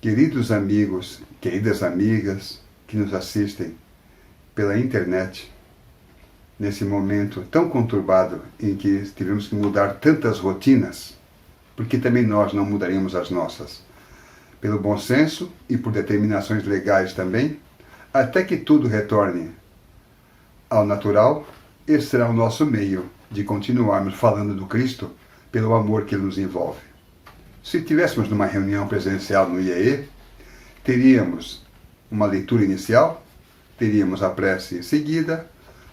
Queridos amigos, queridas amigas que nos assistem pela internet, nesse momento tão conturbado em que tivemos que mudar tantas rotinas, porque também nós não mudaríamos as nossas, pelo bom senso e por determinações legais também, até que tudo retorne ao natural, esse será o nosso meio de continuarmos falando do Cristo pelo amor que Ele nos envolve. Se estivéssemos numa reunião presencial no IEE, teríamos uma leitura inicial, teríamos a prece em seguida,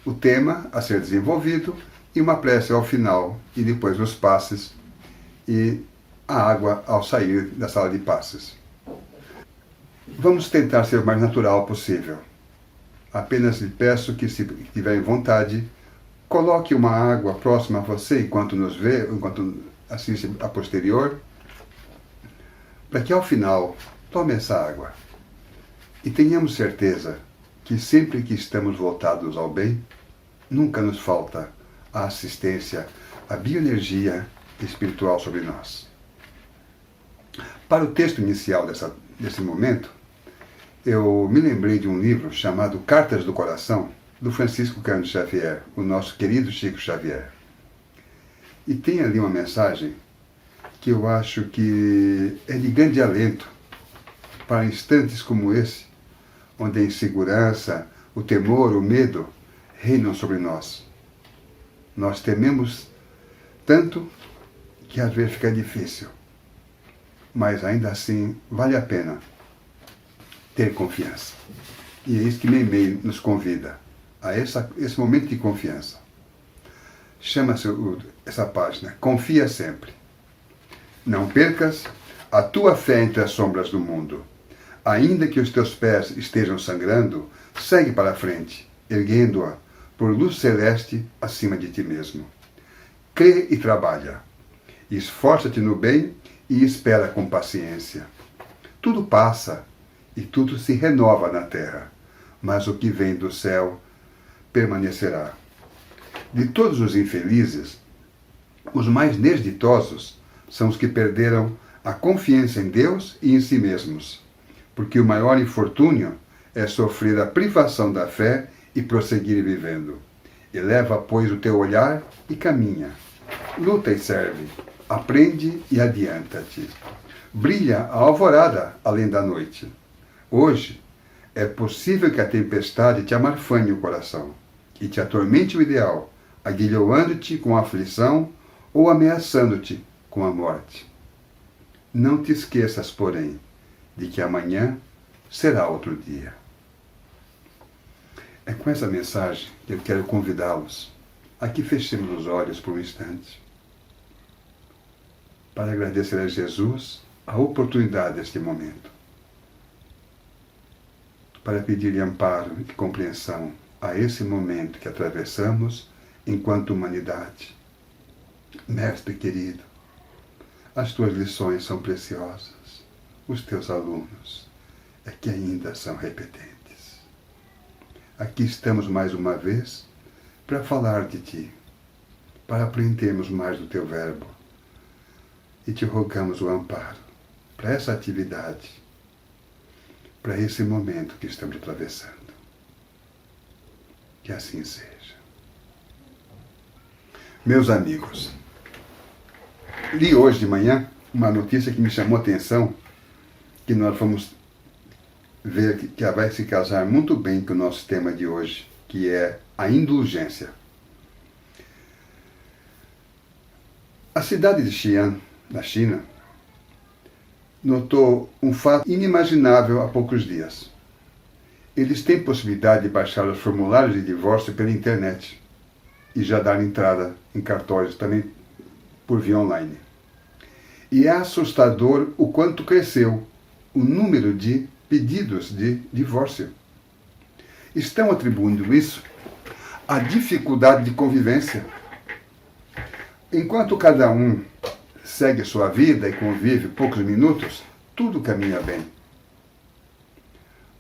o tema a ser desenvolvido e uma prece ao final, e depois os passes e a água ao sair da sala de passes. Vamos tentar ser o mais natural possível. Apenas lhe peço que, se tiver vontade, coloque uma água próxima a você enquanto nos vê, enquanto assiste a posterior, para que ao final tome essa água. E tenhamos certeza que sempre que estamos voltados ao bem, nunca nos falta a assistência, a bioenergia espiritual sobre nós. Para o texto inicial desse momento, eu me lembrei de um livro chamado Cartas do Coração, do Francisco Cândido Xavier, o nosso querido Chico Xavier. E tem ali uma mensagem que eu acho que é de grande alento para instantes como esse, onde a insegurança, o temor, o medo reinam sobre nós. Nós tememos tanto que às vezes fica difícil, mas ainda assim vale a pena ter confiança. E é isso que Meimei nos convida, a esse momento de confiança. Chama-se essa página, Confia Sempre. Não percas a tua fé entre as sombras do mundo. Ainda que os teus pés estejam sangrando, segue para a frente, erguendo-a por luz celeste acima de ti mesmo. Crê e trabalha. Esforça-te no bem e espera com paciência. Tudo passa e tudo se renova na terra, mas o que vem do céu permanecerá. De todos os infelizes, os mais desditosos são os que perderam a confiança em Deus e em si mesmos, porque o maior infortúnio é sofrer a privação da fé e prosseguir vivendo. Eleva, pois, o teu olhar e caminha. Luta e serve. Aprende e adianta-te. Brilha a alvorada além da noite. Hoje, é possível que a tempestade te amarfane o coração e te atormente o ideal, aguilhoando-te com a aflição ou ameaçando-te com a morte. Não te esqueças, porém, de que amanhã será outro dia. É com essa mensagem que eu quero convidá-los a que fechemos os olhos por um instante, para agradecer a Jesus a oportunidade deste momento, para pedir-lhe amparo e compreensão a esse momento que atravessamos enquanto humanidade. Mestre querido, as tuas lições são preciosas, os teus alunos é que ainda são repetentes. Aqui estamos mais uma vez para falar de ti, para aprendermos mais do teu verbo, e te rogamos o amparo para essa atividade, para esse momento que estamos atravessando. Que assim seja. Meus amigos, li hoje de manhã uma notícia que me chamou a atenção, que nós vamos ver que vai se casar muito bem com o nosso tema de hoje, que é a indulgência. A cidade de Xi'an, na China, notou um fato inimaginável há poucos dias. Eles têm possibilidade de baixar os formulários de divórcio pela internet e já dar entrada em cartórios também por via online. E é assustador o quanto cresceu o número de pedidos de divórcio. Estão atribuindo isso à dificuldade de convivência. Enquanto cada um segue sua vida e convive poucos minutos, tudo caminha bem.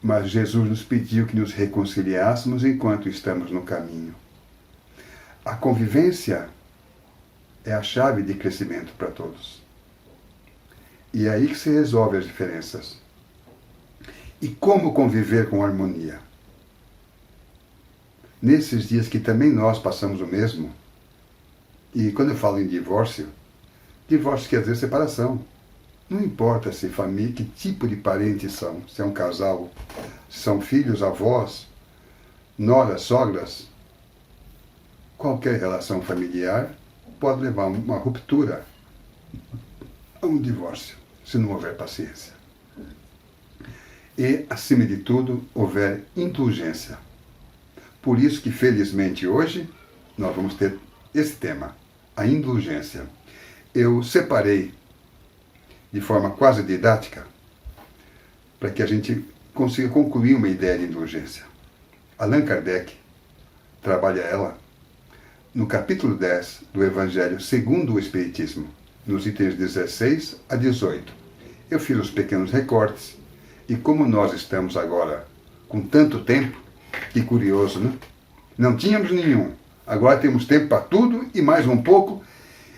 Mas Jesus nos pediu que nos reconciliássemos enquanto estamos no caminho. A convivência é a chave de crescimento para todos. E é aí que se resolve as diferenças. E como conviver com harmonia. Nesses dias que também nós passamos o mesmo, e quando eu falo em divórcio quer dizer separação. Não importa se família, que tipo de parentes são, se é um casal, se são filhos, avós, noras, sogras. Qualquer relação familiar pode levar a uma ruptura, a um divórcio, se não houver paciência. E, acima de tudo, houver indulgência. Por isso que, felizmente, hoje, nós vamos ter esse tema, a indulgência. Eu separei, de forma quase didática, para que a gente consiga concluir uma ideia de indulgência. Allan Kardec trabalha ela no capítulo 10 do Evangelho segundo o Espiritismo, nos itens 16 a 18. Eu fiz os pequenos recortes, e como nós estamos agora com tanto tempo, que curioso, né? Não tínhamos nenhum, agora temos tempo para tudo e mais um pouco,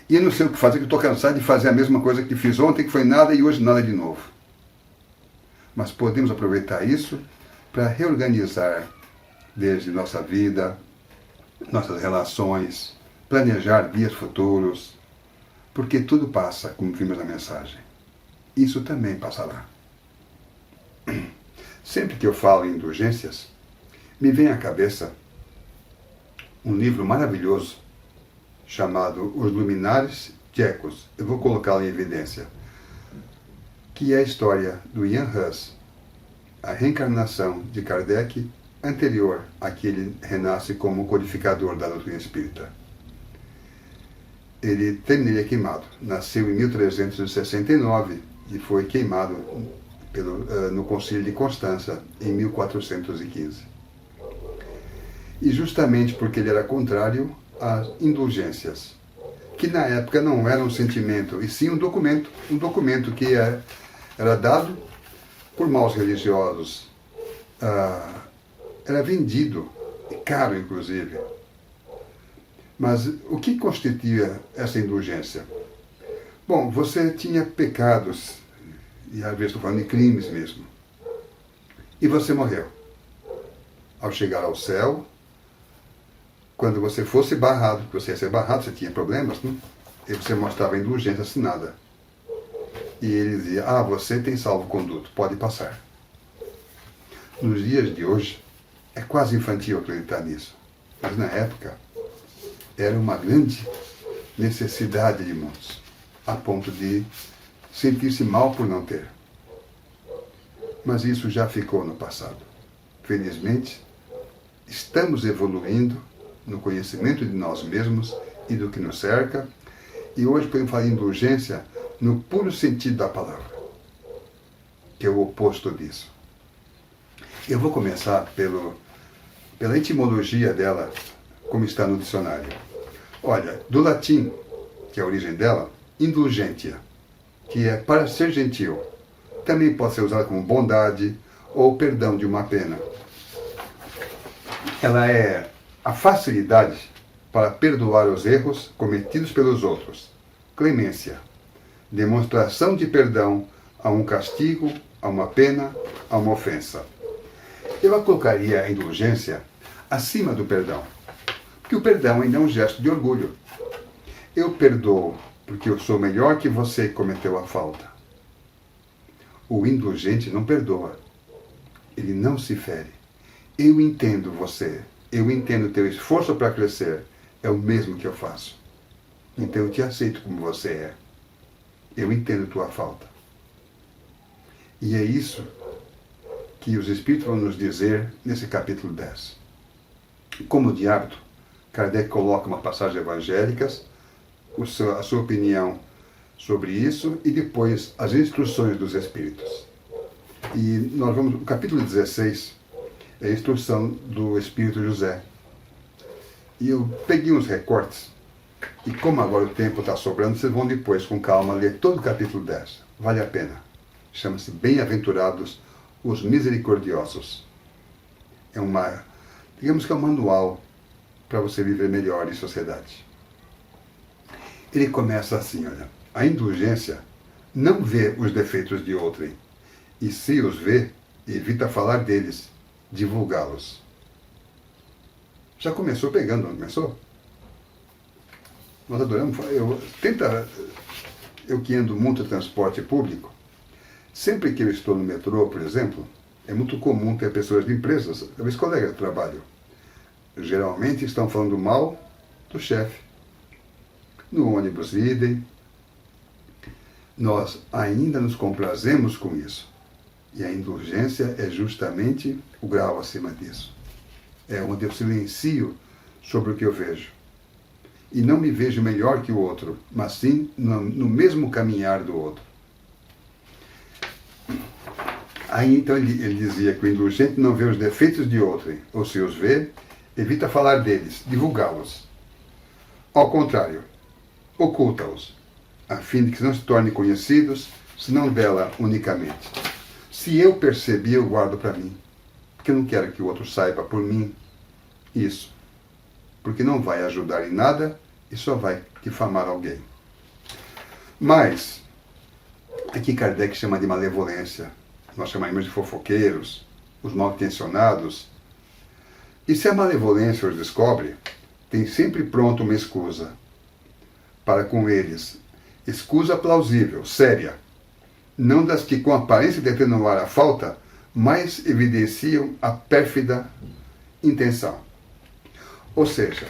e não sei o que fazer, que estou cansado de fazer a mesma coisa que fiz ontem, que foi nada, e hoje nada de novo. Mas podemos aproveitar isso para reorganizar desde nossa vida, nossas relações, planejar dias futuros, porque tudo passa, como vimos na mensagem. Isso também passará. Sempre que eu falo em indulgências, me vem à cabeça um livro maravilhoso chamado Os Luminares Tchecos. Eu vou colocá-lo em evidência. Que é a história do Jan Hus, a reencarnação de Kardec anterior a que ele renasce como codificador da doutrina espírita. Ele terminaria queimado. Nasceu em 1369 e foi queimado no Concílio de Constança em 1415. E justamente porque ele era contrário às indulgências, que na época não era um sentimento, e sim um documento que era dado por maus religiosos, era vendido, caro inclusive. Mas o que constituía essa indulgência? Bom, você tinha pecados, e às vezes estou falando de crimes mesmo, e você morreu. Ao chegar ao céu, quando você fosse barrado, porque você ia ser barrado, você tinha problemas, né? E você mostrava indulgência assinada. E ele dizia, você tem salvo-conduto, pode passar. Nos dias de hoje, é quase infantil acreditar nisso. Mas na época, era uma grande necessidade de muitos, a ponto de sentir-se mal por não ter. Mas isso já ficou no passado. Felizmente, estamos evoluindo no conhecimento de nós mesmos e do que nos cerca, e hoje podemos falar de indulgência no puro sentido da palavra, que é o oposto disso. Eu vou começar pela etimologia dela, como está no dicionário. Olha, do latim, que é a origem dela, indulgentia, que é para ser gentil. Também pode ser usada como bondade ou perdão de uma pena. Ela é a facilidade para perdoar os erros cometidos pelos outros. Clemência, demonstração de perdão a um castigo, a uma pena, a uma ofensa. Eu a colocaria a indulgência acima do perdão, porque o perdão ainda é um gesto de orgulho. Eu perdoo porque eu sou melhor que você que cometeu a falta. O indulgente não perdoa, ele não se fere. Eu entendo você, eu entendo o teu esforço para crescer, é o mesmo que eu faço. Então eu te aceito como você é. Eu entendo tua falta. E é isso que os Espíritos vão nos dizer nesse capítulo 10. Como de hábito, Kardec coloca uma passagem evangélicas, a sua opinião sobre isso e depois as instruções dos Espíritos. E nós vamos, no capítulo 16, é a instrução do Espírito José. E eu peguei uns recortes, e como agora o tempo está sobrando, vocês vão depois, com calma, ler todo o capítulo 10. Vale a pena. Chama-se Bem-aventurados os Misericordiosos. Digamos que é um manual para você viver melhor em sociedade. Ele começa assim, olha, a indulgência não vê os defeitos de outrem, e se os vê, evita falar deles, divulgá-los. Já começou pegando, não começou? Nós adoramos. Eu que ando muito no transporte público, sempre que eu estou no metrô, por exemplo, é muito comum ter pessoas de empresas, talvez colegas de trabalho, geralmente estão falando mal do chefe. No ônibus idem. Nós ainda nos comprazemos com isso. E a indulgência é justamente o grau acima disso. É onde eu silencio sobre o que eu vejo. E não me vejo melhor que o outro, mas sim no mesmo caminhar do outro. Aí então ele dizia que o indulgente não vê os defeitos de outrem, ou se os vê, evita falar deles, divulgá-los. Ao contrário, oculta-os, a fim de que não se tornem conhecidos, senão dela unicamente. Se eu percebi, eu guardo para mim, porque eu não quero que o outro saiba por mim isso, porque não vai ajudar em nada e só vai difamar alguém. Mas, aqui Kardec chama de malevolência, nós chamamos de fofoqueiros, os mal intencionados. E se a malevolência os descobre, tem sempre pronto uma escusa para com eles. Escusa plausível, séria, não das que com aparência de atenuar a falta, mais evidenciam a pérfida intenção. Ou seja,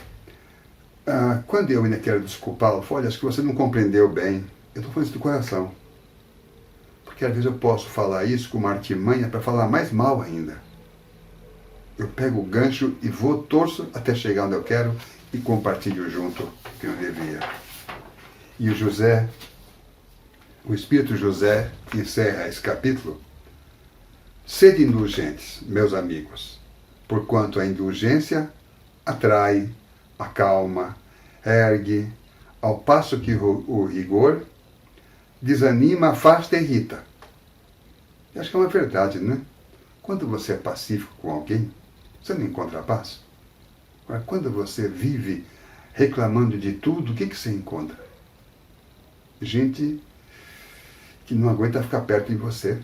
quando eu ainda quero desculpá-lo, eu falo, olha, acho que você não compreendeu bem. Eu estou falando isso do coração. Porque às vezes eu posso falar isso com uma artimanha para falar mais mal ainda. Eu pego o gancho e vou, torço até chegar onde eu quero e compartilho junto o que eu devia. E o Espírito José encerra esse capítulo. Sede indulgentes, meus amigos, porquanto a indulgência atrai, acalma, ergue, ao passo que o rigor desanima, afasta e irrita. Eu acho que é uma verdade, né? Quando você é pacífico com alguém, você não encontra paz. Agora, quando você vive reclamando de tudo, o que você encontra? Gente que não aguenta ficar perto de você.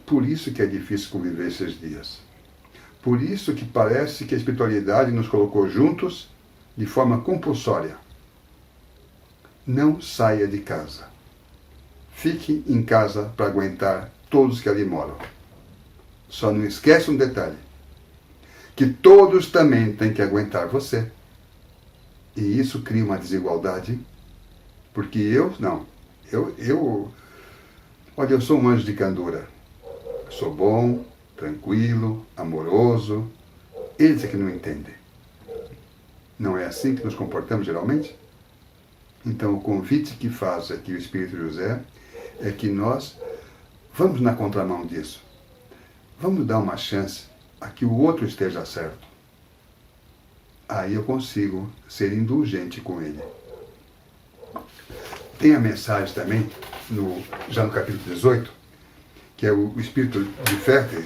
Por isso que é difícil conviver esses dias. Por isso que parece que a espiritualidade nos colocou juntos de forma compulsória. Não saia de casa. Fique em casa para aguentar todos que ali moram. Só não esqueça um detalhe. Que todos também têm que aguentar você. E isso cria uma desigualdade. Porque olha, eu sou um anjo de candura. Sou bom, tranquilo, amoroso. Eles é que não entendem. Não é assim que nos comportamos geralmente? Então o convite que faz aqui o Espírito José é que nós vamos na contramão disso. Vamos dar uma chance a que o outro esteja certo. Aí eu consigo ser indulgente com ele. Tem a mensagem também, já no capítulo 18, que é o Espírito de Ferter,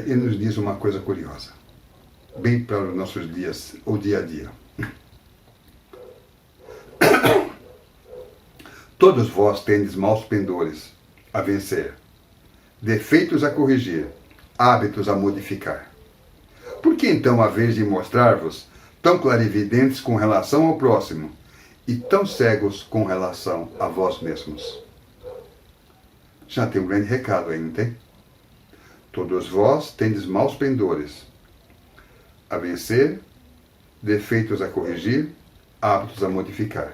ele nos diz uma coisa curiosa, bem para os nossos dias, o dia a dia. Todos vós tendes maus pendores a vencer, defeitos a corrigir, hábitos a modificar. Por que então haveis de mostrar-vos tão clarividentes com relação ao próximo e tão cegos com relação a vós mesmos? Já tem um grande recado aí, não tem? Todos vós tendes maus pendores a vencer, defeitos a corrigir, hábitos a modificar.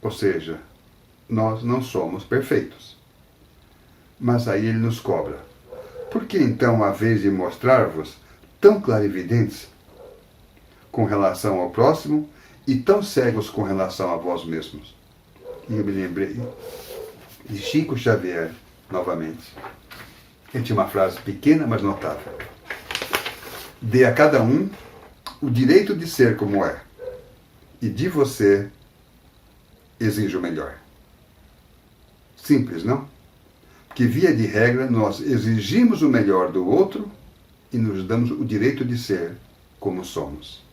Ou seja, nós não somos perfeitos. Mas aí ele nos cobra. Por que então haveis de mostrar-vos tão clarividentes com relação ao próximo e tão cegos com relação a vós mesmos? E eu me lembrei de Chico Xavier, novamente. Ele tinha uma frase pequena, mas notável. Dê a cada um o direito de ser como é, e de você exija o melhor. Simples, não? Que via de regra nós exigimos o melhor do outro e nos damos o direito de ser como somos.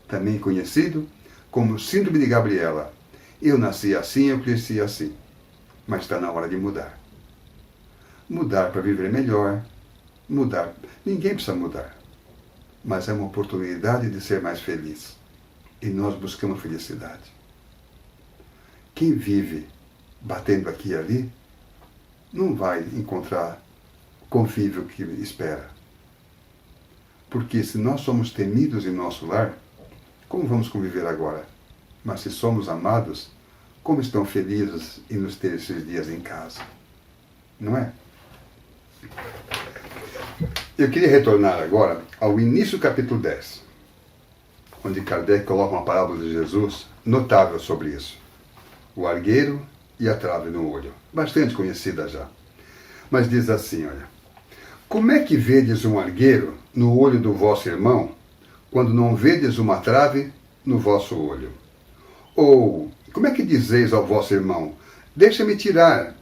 Também conhecido como Síndrome de Gabriela. Eu nasci assim, eu cresci assim. Mas está na hora de mudar. mudar para viver melhor, mudar. Ninguém precisa mudar, mas é uma oportunidade de ser mais feliz. E nós buscamos felicidade. Quem vive batendo aqui e ali, não vai encontrar o convívio que espera. Porque se nós somos temidos em nosso lar, como vamos conviver agora? Mas se somos amados, como estão felizes em nos ter esses dias em casa? Não é? Eu queria retornar agora ao início do capítulo 10, onde Kardec coloca uma parábola de Jesus notável sobre isso. O argueiro e a trave no olho. Bastante conhecida já. Mas diz assim, olha. Como é que vedes um argueiro no olho do vosso irmão, quando não vedes uma trave no vosso olho? Ou, como é que dizeis ao vosso irmão, deixa-me tirar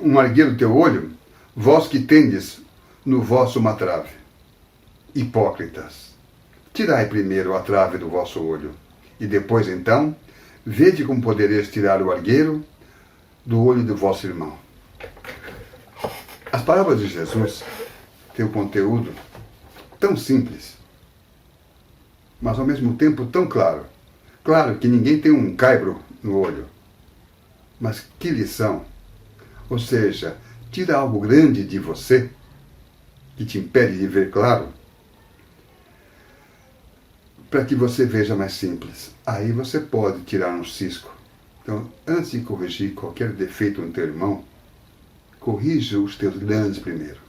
um argueiro do teu olho, vós que tendes no vosso uma trave? Hipócritas, tirai primeiro a trave do vosso olho, e depois então, vede como podereis tirar o argueiro do olho do vosso irmão. As parábolas de Jesus têm um conteúdo tão simples, mas ao mesmo tempo tão claro. Claro que ninguém tem um caibro no olho, mas que lição! Ou seja, tira algo grande de você, que te impede de ver claro, para que você veja mais simples. Aí você pode tirar um cisco. Então, antes de corrigir qualquer defeito no teu irmão, corrija os teus grandes primeiro.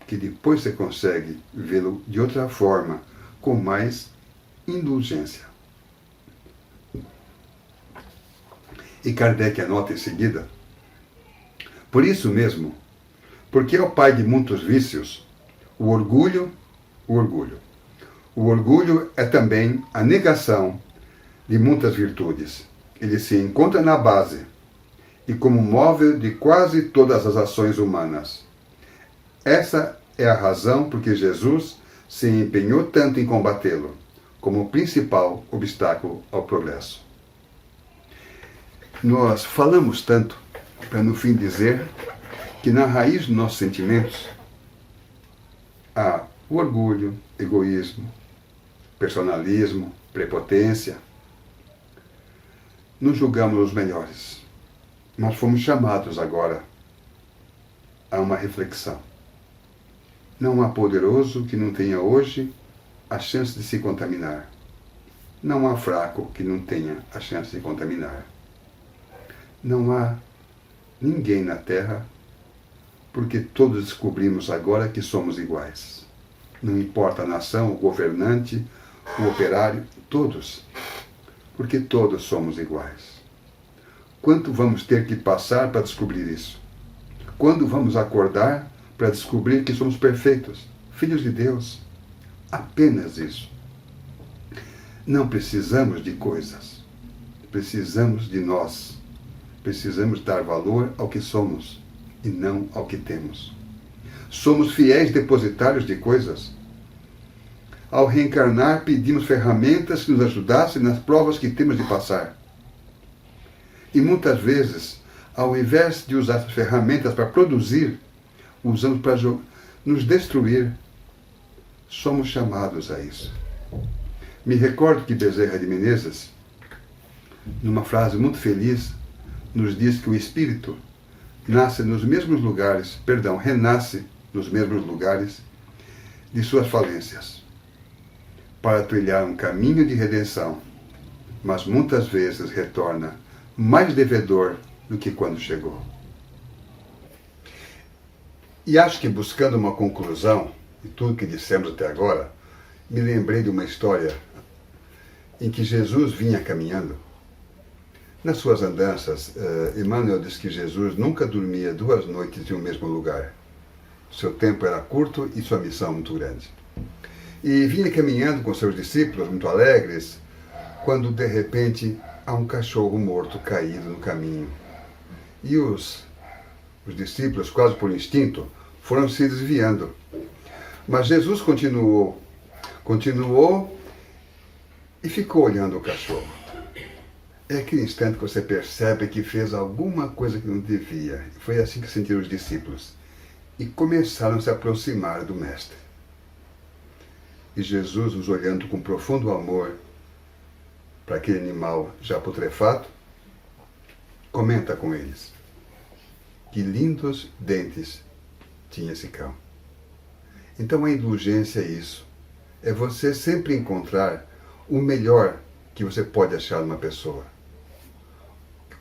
Que depois você consegue vê-lo de outra forma, com mais indulgência. E Kardec anota em seguida, por isso mesmo, porque é o pai de muitos vícios, o orgulho. O orgulho é também a negação de muitas virtudes. Ele se encontra na base e como móvel de quase todas as ações humanas. Essa é a razão por que Jesus se empenhou tanto em combatê-lo, como o principal obstáculo ao progresso. Nós falamos tanto para no fim dizer que na raiz dos nossos sentimentos há o orgulho, egoísmo, personalismo, prepotência. Nos julgamos os melhores. Nós fomos chamados agora a uma reflexão. Não há poderoso que não tenha hoje a chance de se contaminar. Não há fraco que não tenha a chance de contaminar. Não há ninguém na Terra, porque todos descobrimos agora que somos iguais. Não importa a nação, o governante, o operário, todos. Porque todos somos iguais. Quanto vamos ter que passar para descobrir isso? Quando vamos acordar para descobrir que somos perfeitos, filhos de Deus? Apenas isso. Não precisamos de coisas. Precisamos de nós. Precisamos dar valor ao que somos e não ao que temos. Somos fiéis depositários de coisas. Ao reencarnar, pedimos ferramentas que nos ajudassem nas provas que temos de passar. E muitas vezes, ao invés de usar as ferramentas para produzir, usamos para nos destruir. Somos chamados a isso. Me recordo que Bezerra de Menezes, numa frase muito feliz, nos diz que o espírito renasce nos mesmos lugares de suas falências, para trilhar um caminho de redenção, mas muitas vezes retorna mais devedor do que quando chegou. E acho que buscando uma conclusão de tudo que dissemos até agora, me lembrei de uma história em que Jesus vinha caminhando. Nas suas andanças, Emmanuel diz que Jesus nunca dormia 2 noites em um mesmo lugar. Seu tempo era curto e sua missão muito grande. E vinha caminhando com seus discípulos, muito alegres, quando de repente há um cachorro morto caído no caminho. E os discípulos, quase por instinto, foram se desviando. Mas Jesus continuou e ficou olhando o cachorro. É aquele instante que você percebe que fez alguma coisa que não devia. Foi assim que sentiram os discípulos. E começaram a se aproximar do Mestre. E Jesus, os olhando com profundo amor para aquele animal já putrefato, comenta com eles: que lindos dentes tinha esse cão. Então a indulgência é isso. É você sempre encontrar o melhor que você pode achar numa pessoa.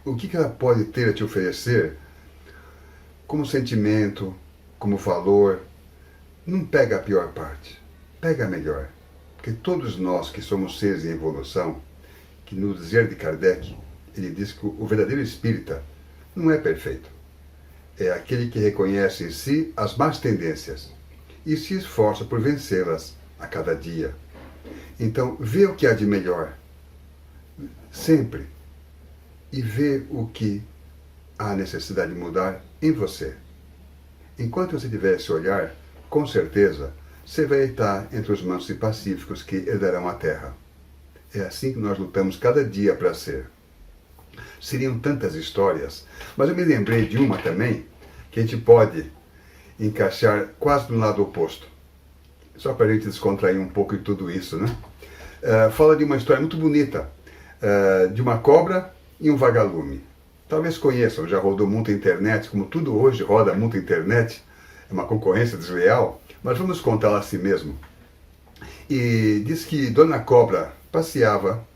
O que ela pode ter a te oferecer como sentimento, como valor. Não pega a pior parte, pega a melhor. Porque todos nós que somos seres em evolução, que no dizer de Kardec, ele diz que o verdadeiro espírita não é perfeito. É aquele que reconhece em si as más tendências e se esforça por vencê-las a cada dia. Então, vê o que há de melhor, sempre, e vê o que há necessidade de mudar em você. Enquanto você tiver esse olhar, com certeza, você vai estar entre os mansos e pacíficos que herdarão a terra. É assim que nós lutamos cada dia para ser. Seriam tantas histórias, mas eu me lembrei de uma também, que a gente pode encaixar quase do lado oposto. Só para a gente descontrair um pouco de tudo isso, né? Fala de uma história muito bonita, de uma cobra e um vagalume. Talvez conheçam, já rodou muito a internet, como tudo hoje roda muito a internet, é uma concorrência desleal, mas vamos contá-la assim mesmo. E diz que Dona Cobra passeava,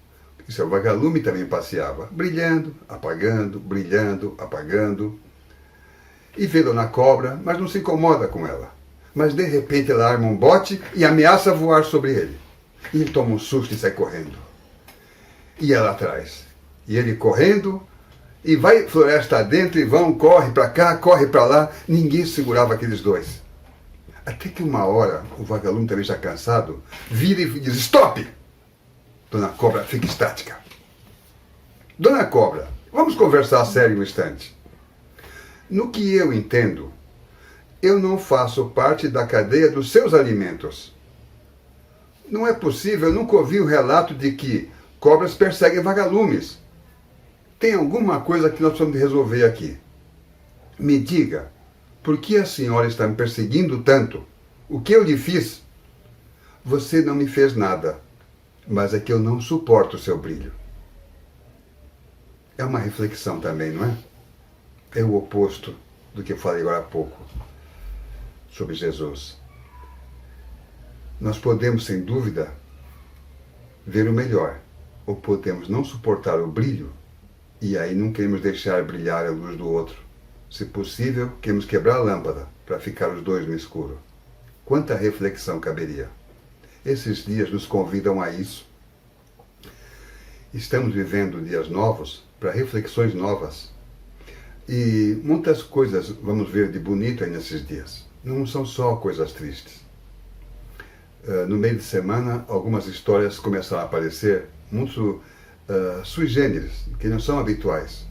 e seu vagalume também passeava, brilhando, apagando, e vê Dona Cobra, mas não se incomoda com ela. Mas de repente ela arma um bote e ameaça voar sobre ele. E ele toma um susto e sai correndo. E ela atrás. E ele correndo, e vai floresta adentro, e vão, corre para cá, corre para lá. Ninguém segurava aqueles dois. Até que uma hora, o vagalume também já cansado, vira e diz: stop! Dona Cobra fica estática. Dona Cobra, vamos conversar a sério um instante. No que eu entendo, eu não faço parte da cadeia dos seus alimentos. Não é possível, eu nunca ouvi o relato de que cobras perseguem vagalumes. Tem alguma coisa que nós precisamos resolver aqui. Me diga, por que a senhora está me perseguindo tanto? O que eu lhe fiz? Você não me fez nada, mas é que eu não suporto o seu brilho. É uma reflexão também, não é? É o oposto do que eu falei agora há pouco sobre Jesus. Nós podemos, sem dúvida, ver o melhor, ou podemos não suportar o brilho, e aí não queremos deixar brilhar a luz do outro. Se possível, queremos quebrar a lâmpada para ficar os dois no escuro. Quanta reflexão caberia! Esses dias nos convidam a isso. Estamos vivendo dias novos para reflexões novas. E muitas coisas vamos ver de bonito aí nesses dias. Não são só coisas tristes. No meio de semana, algumas histórias começaram a aparecer, muito sui generis, que não são habituais.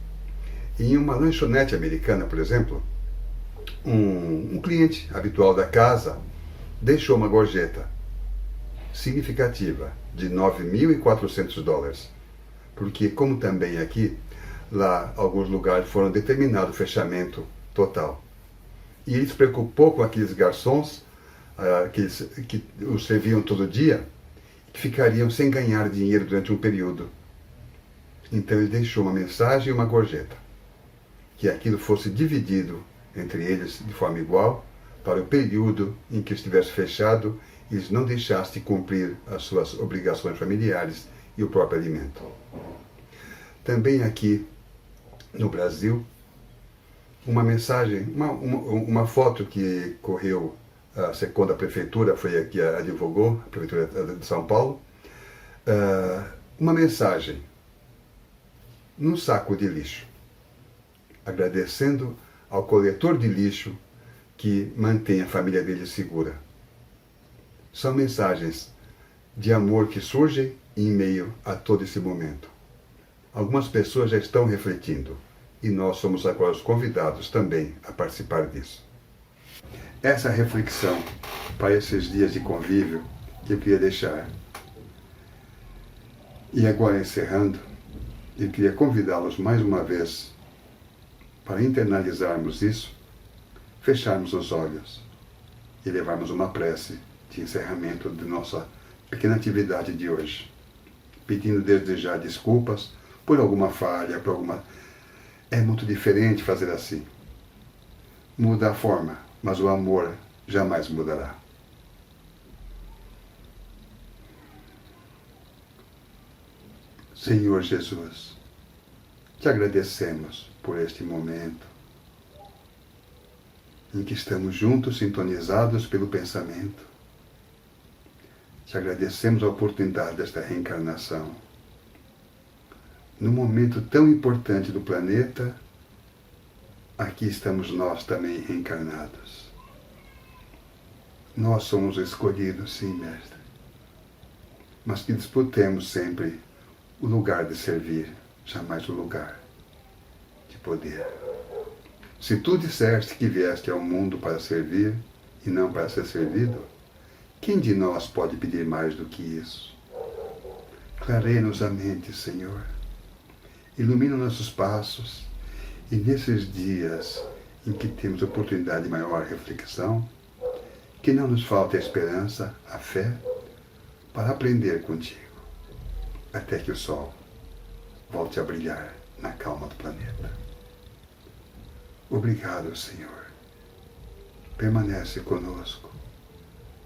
Em uma lanchonete americana, por exemplo, um cliente habitual da casa deixou uma gorjeta significativa de $9.400. Porque, como também aqui, lá alguns lugares foram determinado o fechamento total. E ele se preocupou com aqueles garçons que os serviam todo dia, que ficariam sem ganhar dinheiro durante um período. Então ele deixou uma mensagem e uma gorjeta, que aquilo fosse dividido entre eles de forma igual, para o período em que estivesse fechado e eles não deixassem de cumprir as suas obrigações familiares e o próprio alimento. Também aqui no Brasil, uma mensagem, uma foto que correu a SECOM da Prefeitura, foi a que a divulgou, a Prefeitura de São Paulo, uma mensagem num saco de lixo, agradecendo ao coletor de lixo que mantém a família dele segura. São mensagens de amor que surgem em meio a todo esse momento. Algumas pessoas já estão refletindo e nós somos agora os convidados também a participar disso. Essa reflexão para esses dias de convívio que eu queria deixar. E agora encerrando, Eu queria convidá-los mais uma vez para internalizarmos isso, fecharmos os olhos e levarmos uma prece de encerramento de nossa pequena atividade de hoje, pedindo desde já desculpas por alguma falha, por alguma... É muito diferente fazer assim. Muda a forma, mas o amor jamais mudará. Senhor Jesus, te agradecemos por este momento em que estamos juntos, sintonizados pelo pensamento. Te agradecemos a oportunidade desta reencarnação. Num momento tão importante do planeta, aqui estamos nós também reencarnados. Nós somos escolhidos, sim, Mestre, mas que disputemos sempre o lugar de servir, jamais o lugar de poder. Se tu disseste que vieste ao mundo para servir e não para ser servido, quem de nós pode pedir mais do que isso? Clareia-nos a mente, Senhor. Ilumina nossos passos e nesses dias em que temos oportunidade de maior reflexão, que não nos falte a esperança, a fé, para aprender contigo, até que o sol volte a brilhar na calma do planeta. Obrigado, Senhor. Permanece conosco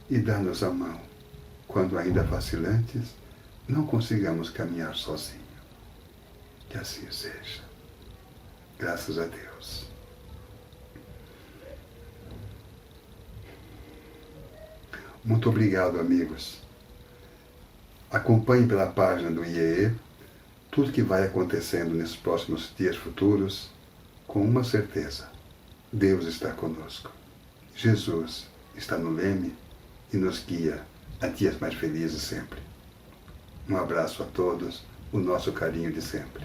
e dá-nos a mão quando ainda vacilantes não consigamos caminhar sozinhos. Que assim seja. Graças a Deus. Muito obrigado, amigos. Acompanhe pela página do IEE tudo que vai acontecendo nesses próximos dias futuros, com uma certeza: Deus está conosco. Jesus está no leme e nos guia a dias mais felizes sempre. Um abraço a todos, o nosso carinho de sempre.